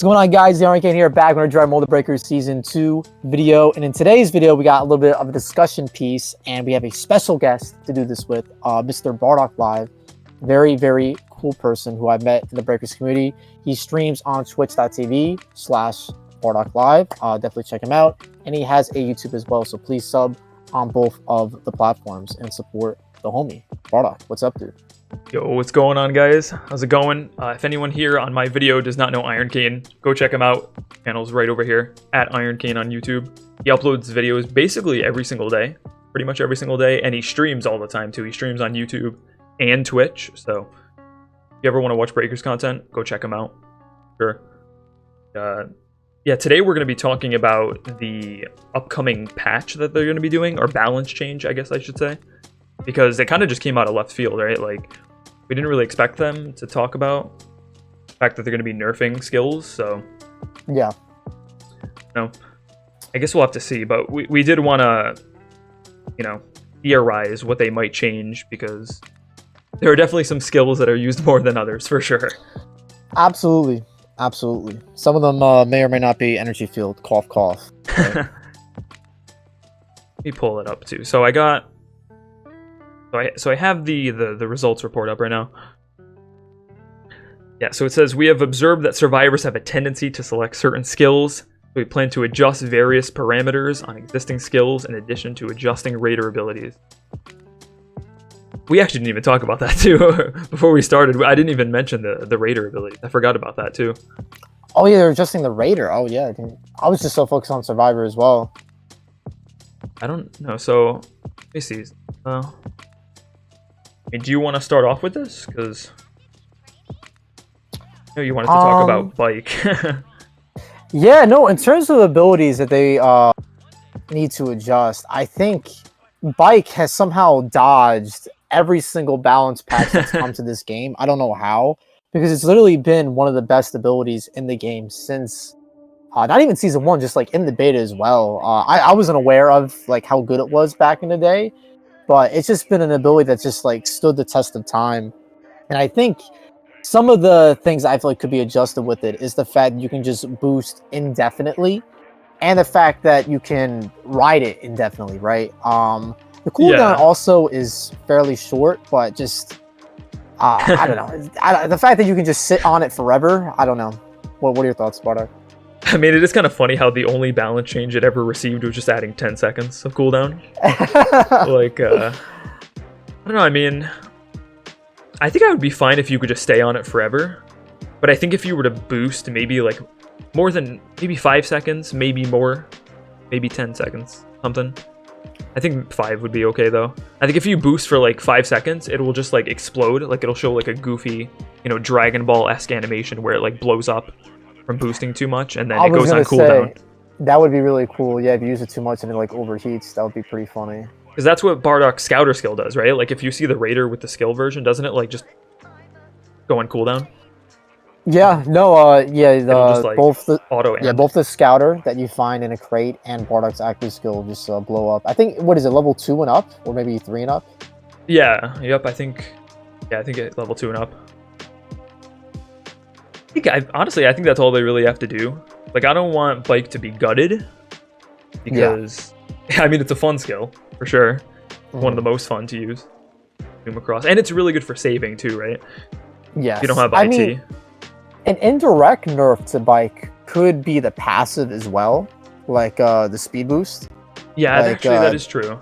What's going on, guys? The Ironcane here, back with our dragonballthebreakers Season 2 video. And in today's video, we got a little bit of a discussion piece, and we have a special guest to do this with, Mr. Bardock Live. Very, very cool person who I've met in the Breakers community. He streams on twitch.tv/Bardock Live. Definitely check him out. And he has a YouTube as well, so please sub on both of the platforms and support the homie. Bardock, what's up, dude? Yo, what's going on, guys? How's it going? If anyone here on my video does not know Ironcane, go check him out. Channel's right over here, at Ironcane on YouTube. He uploads videos basically every single day, pretty much every single day, and he streams all the time too. He streams on YouTube and Twitch, so if you ever want to watch Breakers content, go check him out. Sure. Yeah, today we're going to be talking about the upcoming patch that they're going to be doing, or balance change, I guess I should say. Because it kind of just came out of left field, right? Like, we didn't really expect them to talk about the fact that they're going to be nerfing skills, so... Yeah. No. I guess we'll have to see, but we did want to, you know, theorize what they might change, because there are definitely some skills that are used more than others, for sure. Absolutely. Absolutely. Some of them may or may not be energy field. Cough, cough. Right? Let me pull it up, too. So I got... So I have the results report up right now. Yeah, so it says, we have observed that survivors have a tendency to select certain skills. We plan to adjust various parameters on existing skills in addition to adjusting raider abilities. We actually didn't even talk about that too before we started. I didn't even mention the raider ability. I forgot about that too. Oh yeah, they're adjusting the raider. Oh yeah, I was just so focused on survivor as well. I don't know. So let me see. Do you want to start off with this? Because you wanted to talk about bike. Yeah, no, in terms of abilities that they need to adjust, I think bike has somehow dodged every single balance patch that's come to this game. I don't know how, because it's literally been one of the best abilities in the game since not even season 1, just like in the beta as well. I wasn't aware of like how good it was back in the day, but it's just been an ability that's just like stood the test of time. And I think some of the things I feel like could be adjusted with it is the fact that you can just boost indefinitely, and the fact that you can ride it indefinitely, right? The cooldown also is fairly short, but just I don't know. The fact that you can just sit on it forever, I don't know. What are your thoughts, Bardock? I mean, it is kind of funny how the only balance change it ever received was just adding 10 seconds of cooldown. Like, I don't know, I mean, I think I would be fine if you could just stay on it forever. But I think if you were to boost maybe like more than maybe 5 seconds, maybe more, maybe 10 seconds, something. I think 5 would be okay though. I think if you boost for like 5 seconds, it will just like explode. Like it'll show like a goofy, you know, Dragon Ball-esque animation where it like blows up from boosting too much, and then it goes on cooldown. That would be really cool. Yeah, if you use it too much and it like overheats, that would be pretty funny. Because that's what Bardock's Scouter skill does, right? Like if you see the Raider with the skill version, doesn't it like just go on cooldown? Yeah, no, yeah, just, like, both the auto both the Scouter that you find in a crate and Bardock's active skill just blow up. I think, what is it, level 2 and up, or maybe 3 and up? Yeah, yep. I think it's level 2 and up. Honestly, I think that's all they really have to do. Like, I don't want bike to be gutted, because I mean, it's a fun skill for sure. One of the most fun to use, zoom across, and it's really good for saving too, right? Yeah. You don't have IT. I mean, an indirect nerf to bike could be the passive as well, like the speed boost. Yeah, like, actually, that is true.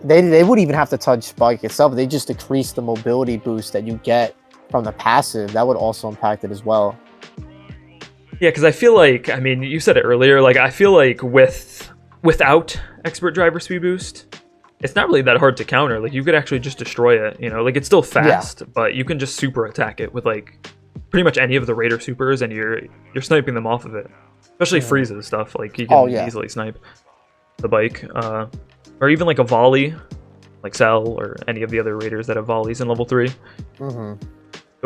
They wouldn't even have to touch bike itself. They just decrease the mobility boost that you get from the passive. That would also impact it as well. Yeah, because I feel like, I mean, you said it earlier, like I feel like without expert driver speed boost, it's not really that hard to counter. Like you could actually just destroy it, you know, like it's still fast, but you can just super attack it with like pretty much any of the Raider supers, and you're sniping them off of it. Especially freezes stuff, like you can easily snipe the bike. Or even like a volley, like Cell or any of the other Raiders that have volleys in level 3. So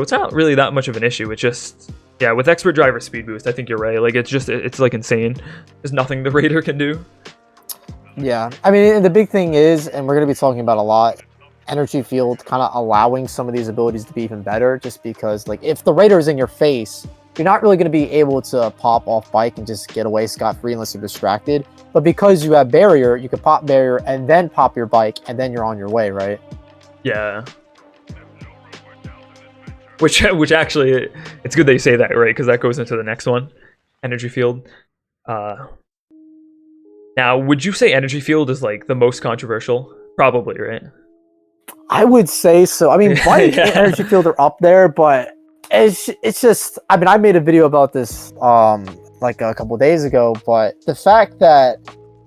it's not really that much of an issue. It's just, yeah, with expert driver speed boost, I think you're right. Like it's like insane. There's nothing the Raider can do. Yeah, I mean, the big thing is, and we're going to be talking about a lot, energy field kind of allowing some of these abilities to be even better, just because like if the Raider is in your face, you're not really going to be able to pop off bike and just get away scot-free unless you're distracted. But because you have barrier, you can pop barrier and then pop your bike, and then you're on your way, right? Yeah. Which actually, it's good that you say that, right? Because that goes into the next one, energy field. Now, would you say energy field is like the most controversial? Probably, right? I would say so. I mean, bike and energy field are up there, but it's just. I mean, I made a video about this like a couple days ago, but the fact that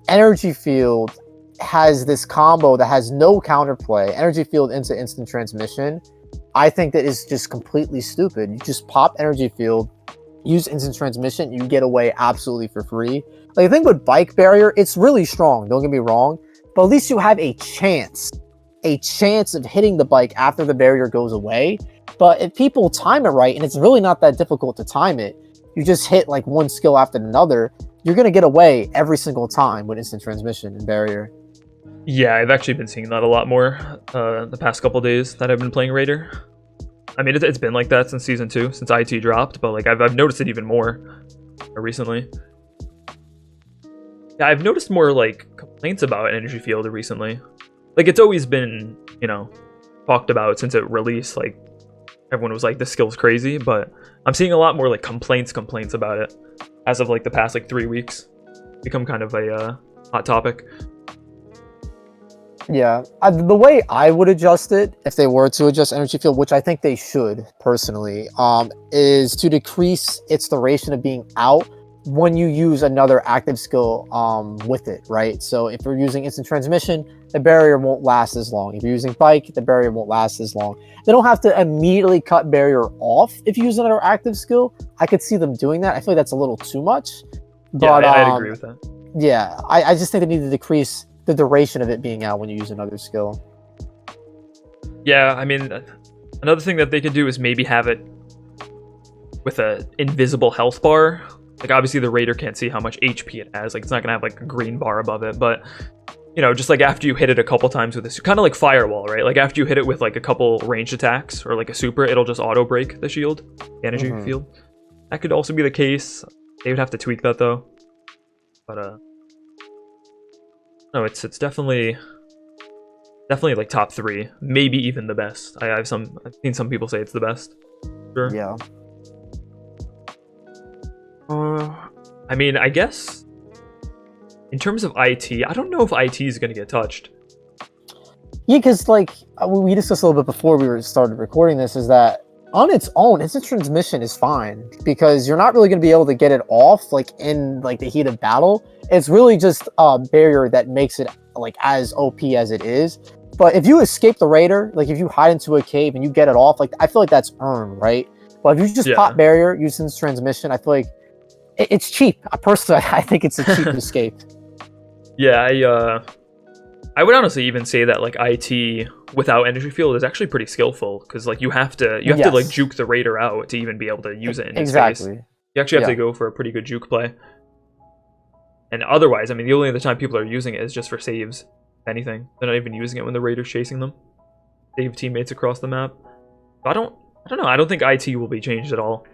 energy field has this combo that has no counterplay, energy field into instant transmission, I think that is just completely stupid. You just pop energy field, use instant transmission, you get away absolutely for free. Like, the thing with bike barrier, it's really strong, don't get me wrong, but at least you have a chance of hitting the bike after the barrier goes away. But if people time it right, and it's really not that difficult to time it, you just hit like one skill after another, you're going to get away every single time with instant transmission and barrier. Yeah, I've actually been seeing that a lot more the past couple days that I've been playing Raider. I mean, it's been like that since Season 2, since IT dropped, but like I've noticed it even more recently. Yeah, I've noticed more like complaints about energy field recently. Like, it's always been, you know, talked about since it released. Like, everyone was like, this skill's crazy, but I'm seeing a lot more like complaints about it as of like the past like 3 weeks. Become kind of a hot topic. Yeah, the way I would adjust it, if they were to adjust energy field, which I think they should personally, is to decrease its duration of being out when you use another active skill with it, right? So if you're using instant transmission, the barrier won't last as long. If you're using bike, the barrier won't last as long. They don't have to immediately cut barrier off if you use another active skill. I could see them doing that. I feel like that's a little too much. But, yeah, I'd agree with that. Yeah, I just think they need to decrease the duration of it being out when you use another skill. Yeah, I mean, another thing that they could do is maybe have it with a invisible health bar. Like, obviously the Raider can't see how much HP it has. Like, it's not gonna have like a green bar above it, but you know, just like after you hit it a couple times with this, kind of like Firewall, right? Like, after you hit it with like a couple ranged attacks or like a super, it'll just auto break the shield, the energy field. That could also be the case. They would have to tweak that though. But no, it's definitely like top 3, maybe even the best. I've seen some people say it's the best. Sure. Yeah. I mean, I guess in terms of IT, I don't know if IT is going to get touched. Yeah, because like we discussed a little bit before we started recording this, is that on its own, instant transmission is fine because you're not really going to be able to get it off like in like the heat of battle. It's really just a barrier that makes it like as OP as it is. But if you escape the Raider, like if you hide into a cave and you get it off, like I feel like that's earned, right? But if you just pop barrier using transmission, I feel like it's cheap. Personally, I think it's a cheap escape. Yeah, I would honestly even say that like IT without energy field is actually pretty skillful because like you have to like juke the Raider out to even be able to use it in his face. You actually have to go for a pretty good juke play. And otherwise, I mean, the only other time people are using it is just for saves. If anything, they're not even using it when the Raider's chasing them. Save teammates across the map. I don't know. I don't think IT will be changed at all.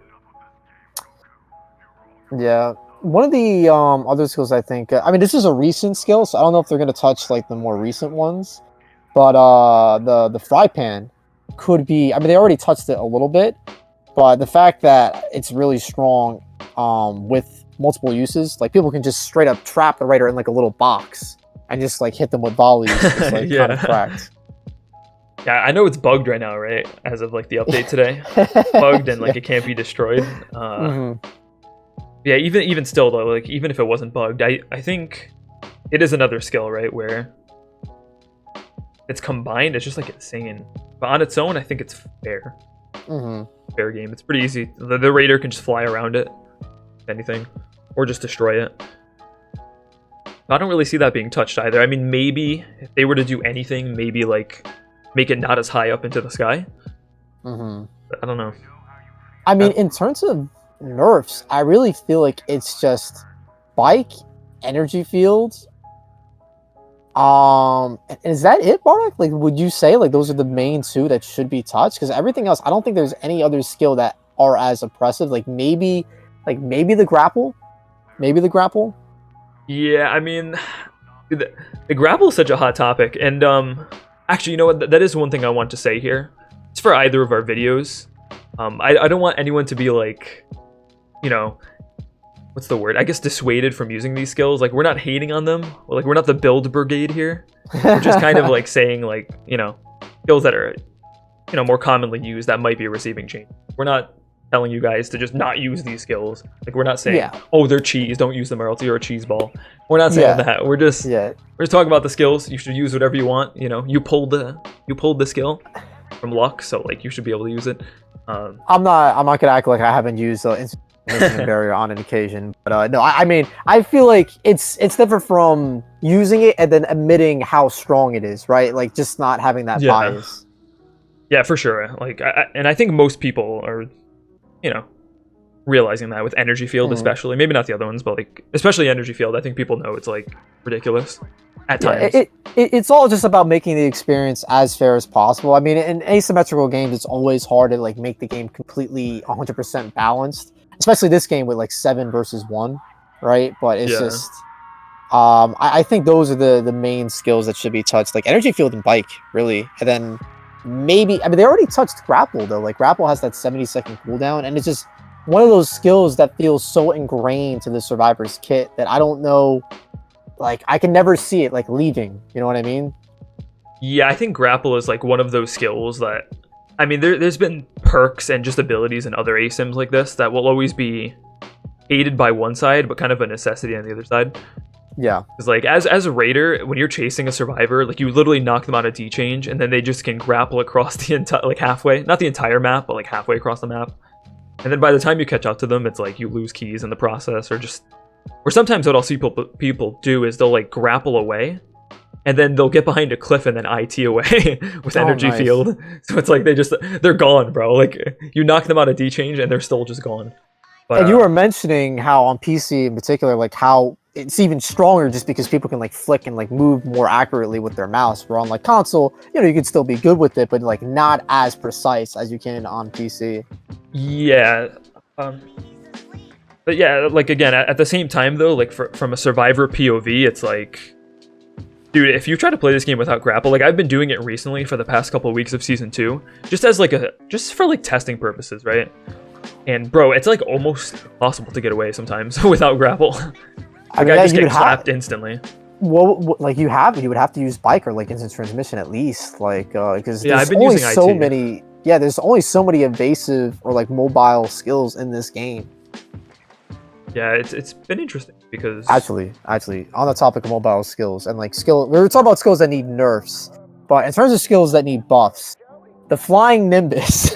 Yeah. One of the other skills, I think, I mean, this is a recent skill, so I don't know if they're going to touch like the more recent ones, but the fry pan could be, I mean, they already touched it a little bit, but the fact that it's really strong with multiple uses, like people can just straight up trap the Raider in like a little box and just like hit them with volleys. It's like kind of cracked. Yeah, I know it's bugged right now, right? As of like the update today, bugged and like it can't be destroyed. Yeah, even still though, like even if it wasn't bugged, I think it is another skill, right? Where it's combined, it's just like insane. But on its own, I think it's fair. Fair game. It's pretty easy. The Raider can just fly around it, if anything, or just destroy it. But I don't really see that being touched either. I mean, maybe if they were to do anything, maybe like make it not as high up into the sky. But I don't know. I mean, in terms of nerfs, I really feel like it's just bike, energy fields. Is that it, Barak? Like, would you say like those are the main 2 that should be touched? Because everything else, I don't think there's any other skill that are as oppressive. Like maybe the grapple, Yeah, I mean, the grapple is such a hot topic, and actually, you know what? That is one thing I want to say here. It's for either of our videos. I don't want anyone to be like, you know, what's the word? I guess dissuaded from using these skills. Like, we're not hating on them. Like, we're not the build brigade here. We're just kind of like saying, like, you know, skills that are, you know, more commonly used that might be receiving change. We're not telling you guys to just not use these skills. Like, we're not saying, oh, they're cheese, don't use them or else you're a cheese ball. We're not saying that. We're just talking about the skills. You should use whatever you want. You know, you pulled the skill from luck, so like you should be able to use it. I'm not gonna act like I haven't used instant barrier on an occasion, but no, I mean, I feel like it's different from using it and then admitting how strong it is, right? Like just not having that bias. Yeah, for sure. Like, I think most people are, you know, realizing that with energy field, especially. Maybe not the other ones, but like especially energy field. I think people know it's like ridiculous at times. It's all just about making the experience as fair as possible. I mean, in asymmetrical games, it's always hard to like make the game completely 100% balanced, especially this game with like 7 versus 1, right? But it's just, I think those are the main skills that should be touched, like energy field and bike, really, and then maybe, I mean, they already touched grapple though. Like grapple has that 70-second cooldown, and it's just one of those skills that feels so ingrained to the survivor's kit that I don't know. Like, I can never see it, like, leaving. You know what I mean? Yeah, I think grapple is, like, one of those skills that... I mean, there's been perks and just abilities in other ASIMs like this that will always be aided by one side, but kind of a necessity on the other side. Yeah. Because, like, as a raider, when you're chasing a survivor, like, you literally knock them out of D-change, and then they just can grapple across the entire... Like, halfway. Not the entire map, but, like, halfway across the map. And then by the time you catch up to them, it's, like, you lose keys in the process, or just... Or sometimes what I'll see people do is they'll like grapple away, and then they'll get behind a cliff and then IT away with energy field. So it's like they're gone, bro. Like you knock them out of D change and they're still just gone. But, and you were mentioning how on PC in particular, like how it's even stronger just because people can like flick and like move more accurately with their mouse. Where on like console, you know, you can still be good with it, but like not as precise as you can on PC. Yeah. But yeah, like again, at the same time though, like from a survivor POV, it's like, dude, if you try to play this game without grapple, like I've been doing it recently for the past couple of weeks of season 2, just as like just for like testing purposes, right? And bro, it's like almost impossible to get away sometimes without grapple. Like I mean, I just get clapped instantly. Well, like you would have to use bike or like instant transmission at least, like because I've been only using so IT. many. Yeah, there's only so many evasive or like mobile skills in this game. Yeah, it's been interesting because actually on the topic of mobile skills and like we were talking about skills that need nerfs, but in terms of skills that need buffs, the flying Nimbus,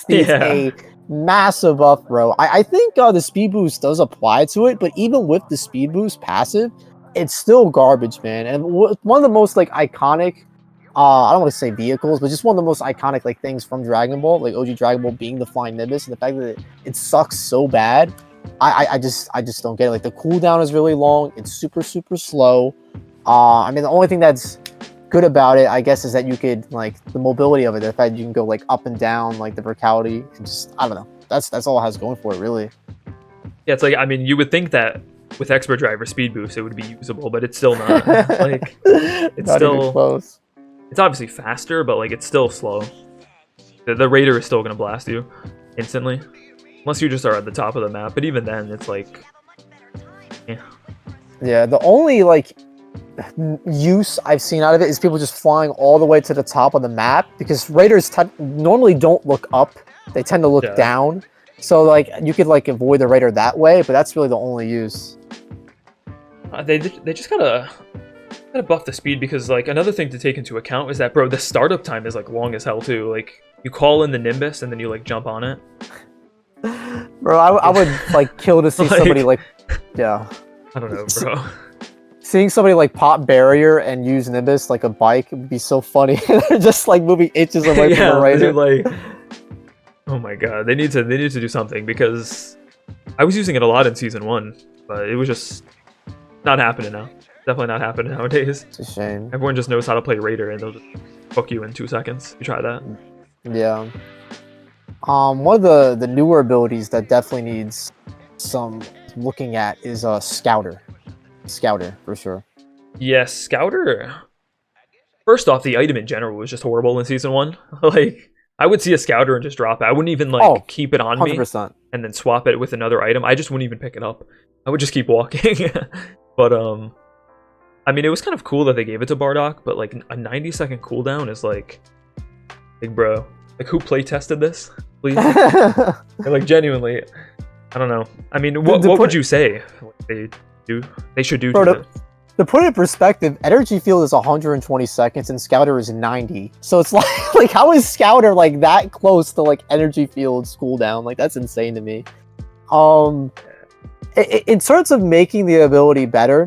needs a massive buff, bro. I think the speed boost does apply to it, but even with the speed boost passive, it's still garbage, man. And one of the most like iconic, I don't want to say vehicles, but just one of the most iconic like things from Dragon Ball, like OG Dragon Ball, being the flying Nimbus, and the fact that it sucks so bad. I just don't get it. Like the cooldown is really long. It's super slow. I mean, the only thing that's good about it, I guess, is that you could like the mobility of it. The fact you can go like up and down, like the verticality. And just I don't know. That's all it has going for it, really. Yeah, it's like I mean, you would think that with expert driver speed boost, it would be usable, but it's still not. Like it's not still even close. It's obviously faster, but like it's still slow. The raider is still gonna blast you instantly. Unless you just are at the top of the map, but even then, it's like, yeah. The only like use I've seen out of it is people just flying all the way to the top of the map because raiders normally don't look up; they tend to look down. So like you could like avoid the raider that way, but that's really the only use. They just gotta buff the speed because like another thing to take into account is that bro, the startup time is like long as hell too. Like you call in the Nimbus and then you like jump on it. Bro, I would like kill to see somebody like, yeah. I don't know, bro. Seeing somebody like pop barrier and use Nimbus like a bike would be so funny. They're just like moving inches away from the raider. Like, oh my god, they need to do something because I was using it a lot in season 1, but it was just not happening now. Definitely not happening nowadays. It's a shame. Everyone just knows how to play raider and they'll just hook you in 2 seconds. You try that. Yeah. One of the newer abilities that definitely needs some looking at is Scouter. Scouter for sure. Yes, Scouter. First off, the item in general was just horrible in season 1. Like, I would see a Scouter and just drop it. I wouldn't even like keep it on 100%. me and then swap it with another item. I just wouldn't even pick it up. I would just keep walking. But I mean, it was kind of cool that they gave it to Bardock, but like a 90-second cooldown is like, bro, like who play tested this? Please, like genuinely, I don't know. I mean, what would you say they should do? To put it in perspective, Energy Field is 120 seconds and Scouter is 90. So it's like how is Scouter like that close to like Energy Field's cooldown? Like that's insane to me. In terms of making the ability better,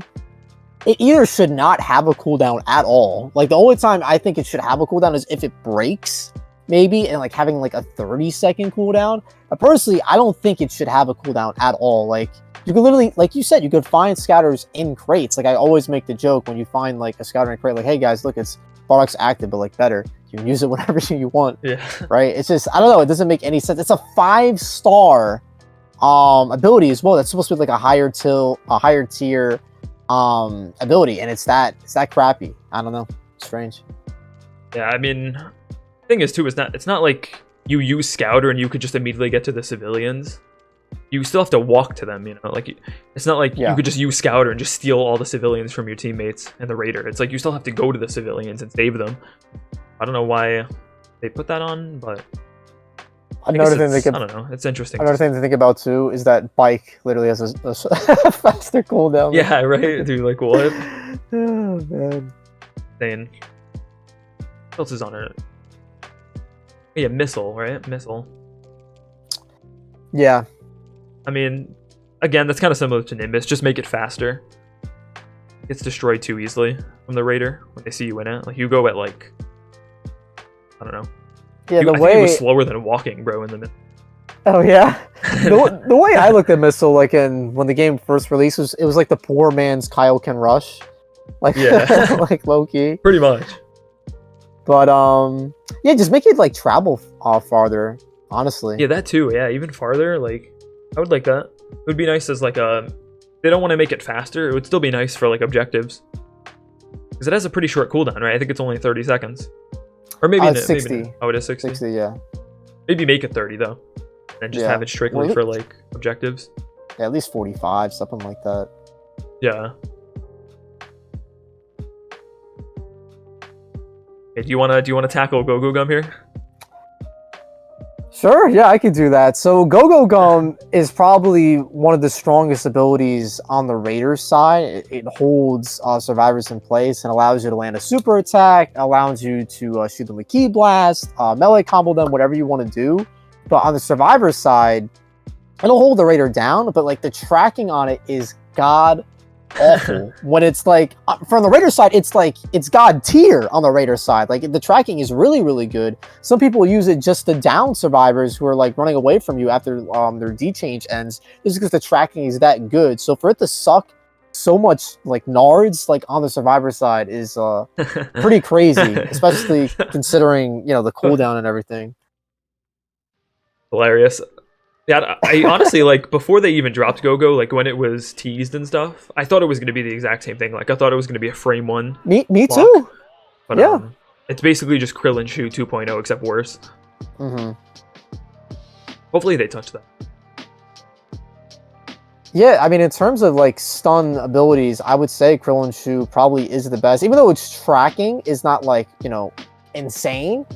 it either should not have a cooldown at all. Like the only time I think it should have a cooldown is if it breaks, maybe, and like having like a 30-second cooldown. But personally, I don't think it should have a cooldown at all. Like you could literally, like you said, you could find Scouters in crates. Like I always make the joke when you find like a Scouter in a crate, like, hey guys, look, it's Bardock's active, but like better. You can use it whenever you want. Yeah. Right? It's just, I don't know, it doesn't make any sense. It's a 5-star ability as well. That's supposed to be like a higher tier ability, and it's that crappy. I don't know. It's strange. Yeah, I mean, the thing is too, it's not like you use Scouter and you could just immediately get to the civilians. You still have to walk to them, you know. Like it's not like you could just use Scouter and just steal all the civilians from your teammates and the raider. It's like you still have to go to the civilians and save them. I don't know why they put that on, but another thing I don't know. It's interesting. Another thing to think about too is that Bike literally has a faster cooldown. Yeah, right. Dude, like what? Oh man. Insane. What else is on it? Yeah, missile, right? Missile. Yeah. I mean, again, that's kind of similar to Nimbus. Just make it faster. It gets destroyed too easily from the raider when they see you in it. Like you go at like, I don't know. Yeah, I think it was slower than walking, bro. In the middle. Oh yeah. the way I looked at Missile, like when the game first released, it was like the poor man's Kaioken Rush, like yeah, like low key. Pretty much. But yeah, just make it like travel farther. Honestly. Yeah, that too. Yeah, even farther. Like, I would like that. It would be nice as like a. They don't want to make it faster. It would still be nice for like objectives, because it has a pretty short cooldown, right? I think it's only 30 seconds. Or maybe 60. Maybe oh, it is 60? 60, yeah. Maybe make it 30, though. And just have it strictly for, like, objectives. Yeah, at least 45, something like that. Yeah. Okay, do you wanna tackle Go-Go Gum here? Sure, yeah, I could do that. So Go-Go Gum is probably one of the strongest abilities on the Raiders side. It holds survivors in place and allows you to land a super attack, allows you to shoot them with Ki Blast, melee combo them, whatever you want to do. But on the survivor side, it'll hold the Raider down, but like the tracking on it is god awful. When it's like from the Raider side, it's like it's god tier on the Raider side. Like the tracking is really good. Some people use it just to down survivors who are like running away from you after their D change ends, just because the tracking is that good. So for it to suck so much like nards like on the survivor side is pretty crazy, especially considering, you know, the cooldown and everything. Hilarious. Yeah, I honestly, like, before they even dropped Go-Go, like, when it was teased and stuff, I thought it was going to be the exact same thing. Like, I thought it was going to be a frame 1. Me too. But, yeah. It's basically just Krill and Shu 2.0, except worse. Mm-hmm. Hopefully they touch that. Yeah, I mean, in terms of, like, stun abilities, I would say Krill and Shu probably is the best. Even though its tracking is not, like, you know, insane.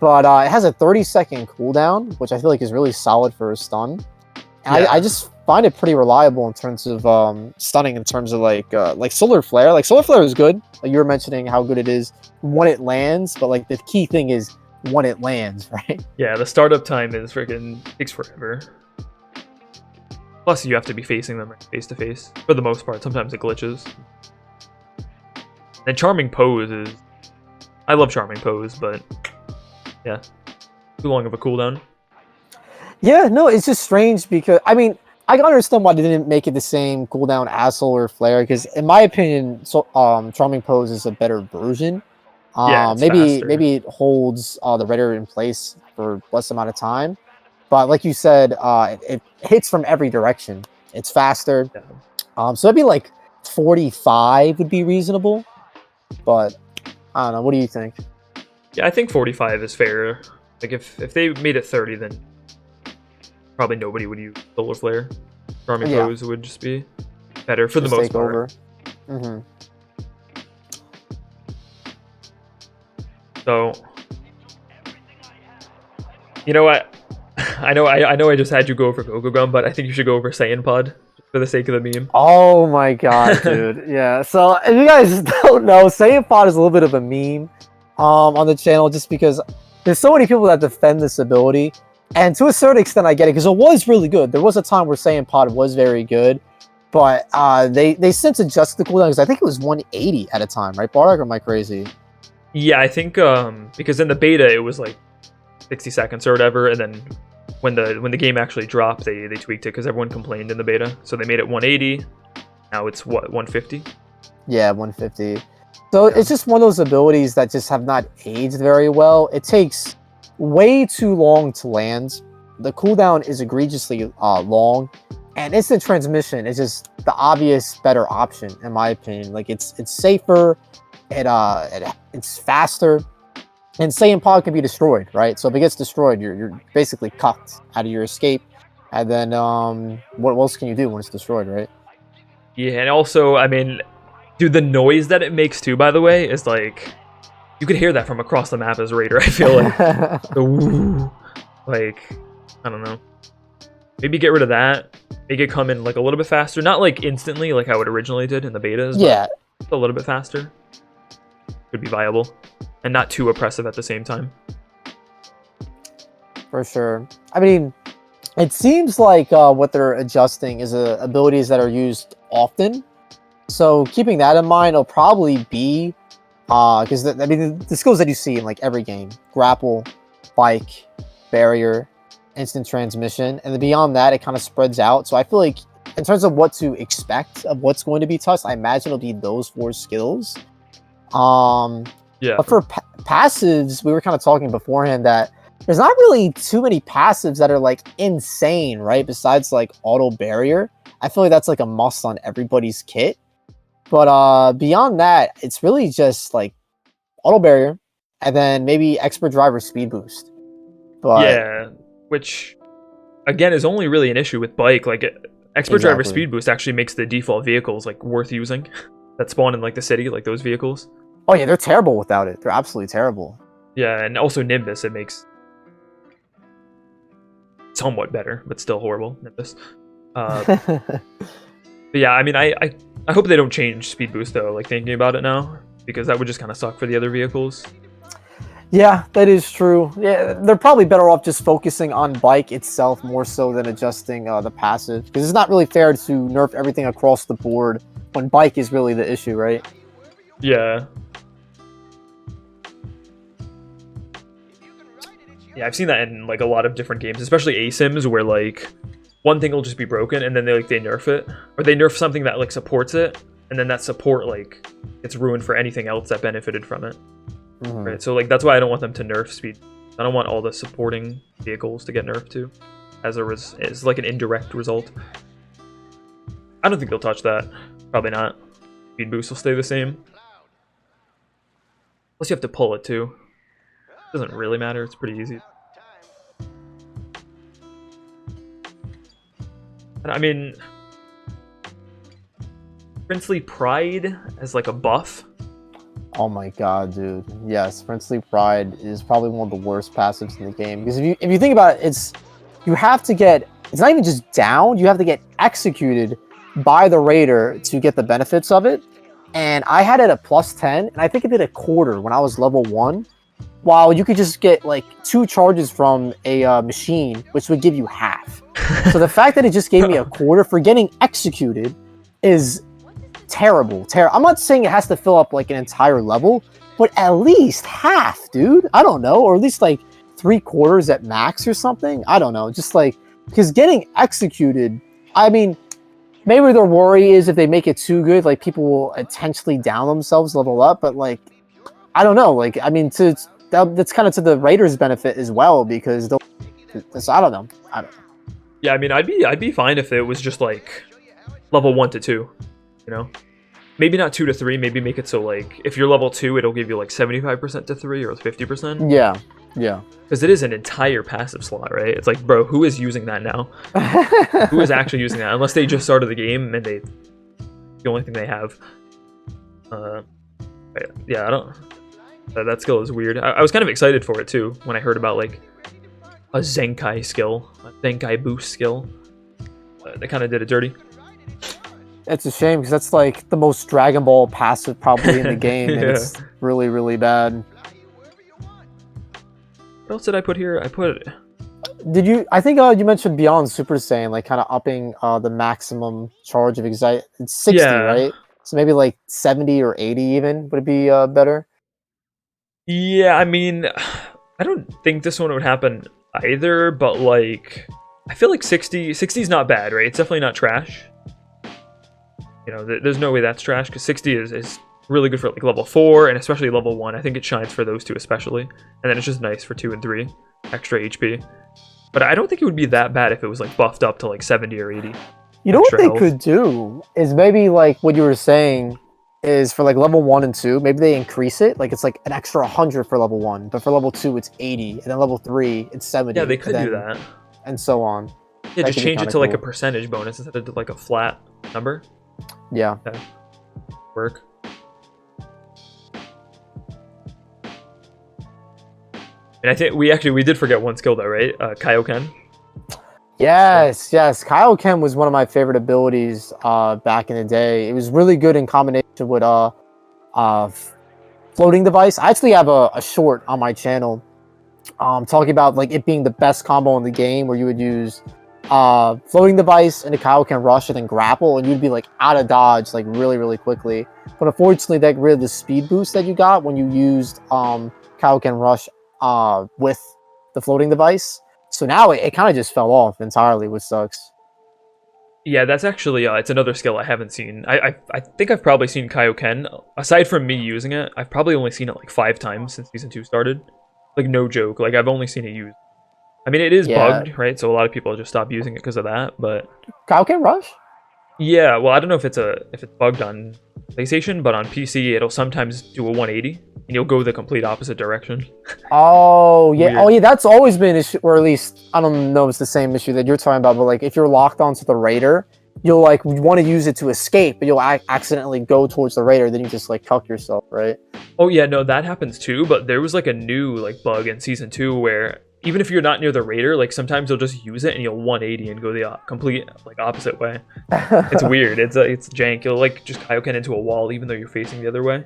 But it has a 30-second cooldown, which I feel like is really solid for a stun. And I just find it pretty reliable in terms of stunning, in terms of like Solar Flare. Like Solar Flare is good. Like you were mentioning how good it is when it lands, but like the key thing is when it lands, right? Yeah, the startup time is freaking takes forever. Plus, you have to be facing them face to face for the most part. Sometimes it glitches. And Charming Pose is. I love Charming Pose, but. Yeah, too long of a cooldown. Yeah, no, it's just strange because, I mean, I can understand why they didn't make it the same cooldown as Solar Flare, because in my opinion, Charming Pose is a better version. Yeah, maybe it holds the Raider in place for less amount of time. But like you said, it hits from every direction. It's faster. Yeah. So it'd be like 45 would be reasonable. But I don't know. What do you think? Yeah, I think 45 is fair. Like if they made it 30, then probably nobody would use Solar Flare. Army Pose would just be better for the most part. Over. Mm-hmm. So, you know what? I know I just had you go over Gogogun, but I think you should go over Saiyan Pod for the sake of the meme. Oh my god, dude. Yeah. So if you guys don't know, Saiyan Pod is a little bit of a meme on the channel just because there's so many people that defend this ability. And to a certain extent, I get it because it was really good. There was a time where Saiyan Pod was very good, but they since adjusted the cooldown because I think it was 180 at a time, right, Bardock? Or am I crazy? Yeah, I think because in the beta it was like 60 seconds or whatever, and then when the game actually dropped, they tweaked it because everyone complained in the beta, so they made it 180. Now it's what, 150? Yeah, 150. So it's just one of those abilities that just have not aged very well. It takes way too long to land. The cooldown is egregiously long, and instant transmission is just the obvious better option in my opinion. Like it's safer, it's faster, and Saiyan Pod can be destroyed, right? So if it gets destroyed, you're basically cucked out of your escape, and then what else can you do when it's destroyed, right? Yeah, and also, I mean, dude, the noise that it makes too, by the way, is like you could hear that from across the map as Raider. I feel like the woo, like I don't know. Maybe get rid of that. Make it come in like a little bit faster, not like instantly like how it originally did in the betas. Yeah, but a little bit faster could be viable, and not too oppressive at the same time. For sure. I mean, it seems like what they're adjusting is abilities that are used often. So keeping that in mind, it'll probably be because I mean the skills that you see in like every game: grapple, bike, barrier, instant transmission, and then beyond that, it kind of spreads out. So I feel like in terms of what to expect of what's going to be touched, I imagine it'll be those 4 skills. Yeah. But for passives, we were kind of talking beforehand that there's not really too many passives that are like insane, right? Besides like auto barrier, I feel like that's like a must on everybody's kit. But beyond that, it's really just like auto barrier and then maybe expert driver speed boost. But yeah, which again is only really an issue with bike. Like expert driver speed boost actually makes the default vehicles like worth using that spawn in like the city, like those vehicles. Oh yeah, they're terrible without it. They're absolutely terrible. Yeah, and also Nimbus, it makes somewhat better, but still horrible. Nimbus. But yeah, I mean, I hope they don't change speed boost though. Like thinking about it now, because that would just kind of suck for the other vehicles. Yeah, that is true. Yeah, they're probably better off just focusing on bike itself more so than adjusting the passive, because it's not really fair to nerf everything across the board when bike is really the issue, right? Yeah. Yeah, I've seen that in like a lot of different games, especially ASIMs, where like one thing will just be broken and then they nerf it, or they nerf something that like supports it, and then that support like gets ruined for anything else that benefited from it. Mm-hmm. Right, so like that's why I don't want them to nerf speed. I don't want all the supporting vehicles to get nerfed too, as like an indirect result. I don't think they'll touch that. Probably not. Speed boost will stay the same. Plus you have to pull it too. Doesn't really matter. It's pretty easy. I mean, Princely Pride as like a buff. Oh my god, dude. Yes, Princely Pride is probably one of the worst passives in the game. Because if you think about it, you have to get, it's not even just down, you have to get executed by the Raider to get the benefits of it. And I had it at +10, and I think it did a quarter when I was level 1. While you could just get like 2 charges from a machine, which would give you half. So the fact that it just gave me a quarter for getting executed is terrible. I'm not saying it has to fill up like an entire level, but at least half, dude. I don't know, or at least like 3/4 at max or something. I don't know, just like, because getting executed, I mean, maybe their worry is if they make it too good, like people will intentionally down themselves, level up, but like, I don't know, like, I mean, that's kind of to the Raiders' benefit as well, because they'll So I don't know. Yeah, I mean, I'd be fine if it was just like level 1 to 2, you know? Maybe not 2 to 3, maybe make it so like if you're level 2, it'll give you like 75% to 3 or 50%. Yeah, yeah. Because it is an entire passive slot, right? It's like, bro, who is using that now? Who is actually using that? Unless they just started the game and the only thing they have. Yeah, I don't. That skill is weird. I was kind of excited for it too when I heard about like a Zenkai skill, a Zenkai boost skill. They kind of did it dirty. It's a shame because that's like the most Dragon Ball passive probably in the game, Yeah. and it's really, really bad. What else did I put here? I put. Did you? I think you mentioned Beyond Super Saiyan, like kind of upping the maximum charge of Excite. It's 60, Yeah. right? So maybe like 70 or 80 even would it be better? Yeah, I mean, I don't think this one would happen either, but like, I feel like 60 is not bad, right? It's definitely not trash. You know, there's no way that's trash because 60 is really good for like level 4 and especially level 1. I think it shines for those two especially, and then it's just nice for 2 and 3 extra HP. But I don't think it would be that bad if it was like buffed up to like 70 or 80. You know what extra they health. could do is maybe like what you were saying is for like level 1 and 2, maybe they increase it. Like it's like an extra 100 for level 1, but for level 2 it's 80, and then level 3 it's 70. Yeah, they could do that. And so on. Yeah, That just could be change it kinda to like a cool. percentage bonus instead of like a flat number. Yeah. Okay. Work. And I think we did forget one skill though, right? Kaioken. Yes, yes. Kaioken was one of my favorite abilities back in the day. It was really good in combination with floating device. I actually have a short on my channel talking about like it being the best combo in the game, where you would use floating device and a Kaioken rush and then grapple, and you'd be like out of dodge like really, really quickly. But unfortunately, that got rid of the speed boost that you got when you used Kaioken rush with the floating device. So now it kind of just fell off entirely, which sucks. Yeah, that's actually it's another skill I haven't seen. I think I've probably seen Kaioken. Aside from me using it, I've probably only seen it like 5 times since season 2 started. Like no joke. Like I've only seen it used. I mean, it is bugged, right? So a lot of people just stop using it because of that. But Kaioken rush? yeah, well, I don't know if it's bugged on PlayStation, but on PC it'll sometimes do a 180 and you'll go the complete opposite direction. Oh yeah, Weird. oh yeah. That's always been an issue, or at least I don't know if it's the same issue that you're talking about. But like, if you're locked onto the raider, you'll like want to use it to escape, but you'll accidentally go towards the raider. Then you just like cuck yourself, right? Oh yeah, no, that happens too. But there was like a new like bug in season 2 where even if you're not near the raider, like sometimes you'll just use it and you'll 180 and go the complete like opposite way. It's weird. It's jank. You'll like just Kaioken into a wall even though you're facing the other way.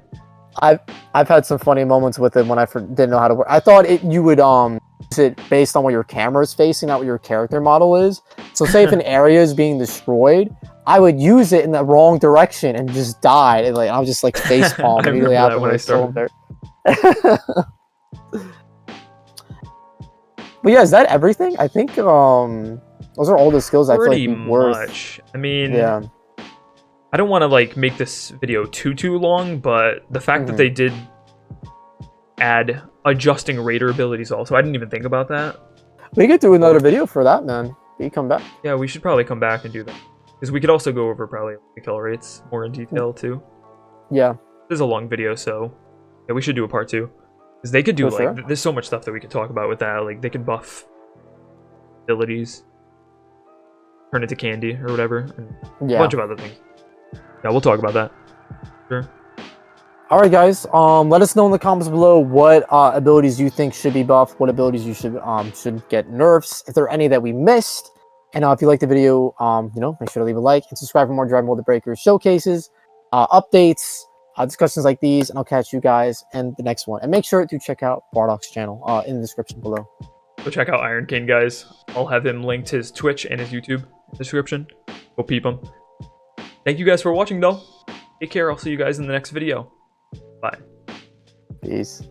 I've had some funny moments with it when I didn't know how to work. I thought you would use it based on where your camera is facing, not what your character model is. So say if an area is being destroyed, I would use it in the wrong direction and just die. And like I was just like face palm I immediately remember that after when I sold started. there. But yeah, is that everything? I think those are all the skills I feel like Pretty be worth. much. I mean, Yeah. I don't want to like make this video too long, but the fact that they did add adjusting raider abilities also, I didn't even think about that. We could do another video for that, man. You come back. Yeah, we should probably come back and do that because we could also go over probably the kill rates more in detail too. Yeah. This is a long video, so yeah, we should do a part 2 because they could do For like sure. there's so much stuff that we could talk about with that. Like they could buff abilities, turn it to candy or whatever, and Yeah. a bunch of other things. Yeah, we'll talk about that. Sure. All right, guys. Let us know in the comments below what abilities you think should be buffed, what abilities you should get nerfs, if there are any that we missed. And if you liked the video, make sure to leave a like and subscribe for more Dragon Ball the Breakers showcases, updates, discussions like these, and I'll catch you guys in the next one. And make sure to check out Bardock's channel in the description below. Go check out Ironcane, guys. I'll have him linked his Twitch and his YouTube in the description. Go peep him. Thank you guys for watching, though. Take care. I'll see you guys in the next video. Bye. Peace.